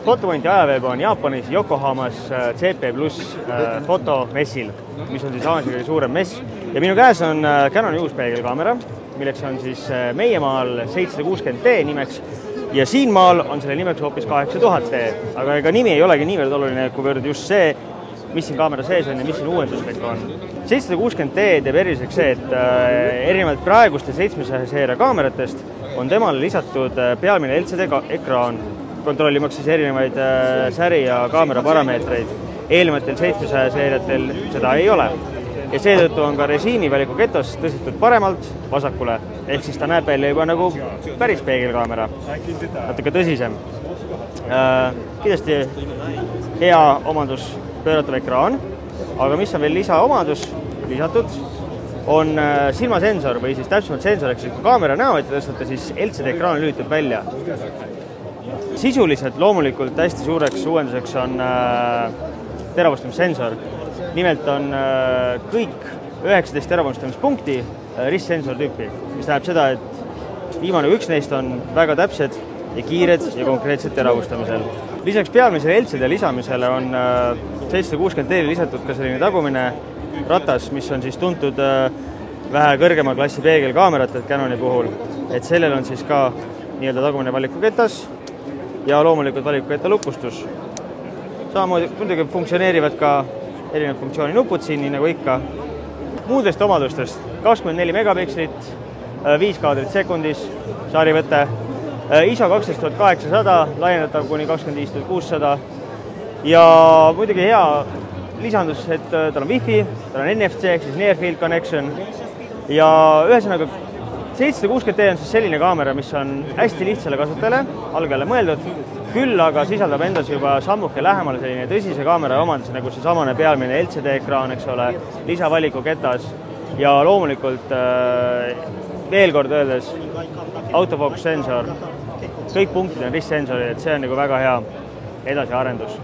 Photopointi ajaveeb on Jaapanis Yokohamas CP Plus fotomessil, mis on siis Aasia kõige suurem mess. Ja minu käes on Canoni uus peegelkaamera, milleks on siis meie maal 760D nimeks ja siin maal on selle nimeks hoopis 8000D, aga ega nimi ei olegi niivõrd oluline, kuivõrd just see, mis siin kaamera sees on ja mis siin uuenduslik on. 760D teeb eriliseks see, et erinevalt praeguste 700 seeria kaameratest on temale lisatud pealmine LCD ekraan, kontrollimaks siis erinevaid säri ja kaamera parameetreid. Eelnevatel 700 seeriatel seda ei ole. Ja seetõttu on ka režiimi valiku ketos tõstetud paremalt vasakule, ehk siis ta näeb välja juba nagu päris peegelkaamera, natuke tõsisem. Kindlasti hea omadus pööratav ekraan, aga mis on veel lisaomadus lisatud, on silmasensor või siis täpsemalt sensor, ehk siis kui kaamera näo ette tõstate, siis LCD ekraan lülitub välja. Sisuliselt loomulikult hästi suureks uuenduseks on teravustamissensor. Nimelt on kõik 19 teravustamispunkti ristsensor tüüpi, mis tähendab seda, et viimane üks neist on väga täpsed ja kiired ja konkreetsed teravustamisel. Lisaks pealmisele LCD lisamisele on 760D lisatud ka selline tagumine ratas, mis on siis tuntud vähe kõrgema klassi peegelkaameratelt Canoni puhul, et sellel on siis ka nii-öelda tagumine valikuketas ja loomulikult valikuketta lukustus. Samamoodi muidugi funktsioneerivad ka erinevad funktsiooni-nupud siin, nii nagu ikka. Muudest omadustest 24 megapikslit, 5 kaadrit sekundis, sarivõte, ISO 12800, laiendatav kuni 25600 ja muidugi hea lisandus, et tal on Wi-Fi, tal on NFC ehk siis Near Field Connection ja ühesõnaga 760D on siis selline kaamera, mis on hästi lihtsale kasutajale, algajale mõeldud, küll aga sisaldab endas juba sammuke lähemale selline tõsise kaamera omandus, nagu see samane pealmine LCD ekraan, eks ole, lisavaliku-ketas ja loomulikult veel kord öeldes autofookus sensor. Kõik punktid on ristsensorid, et see on nagu väga hea edasiarendus.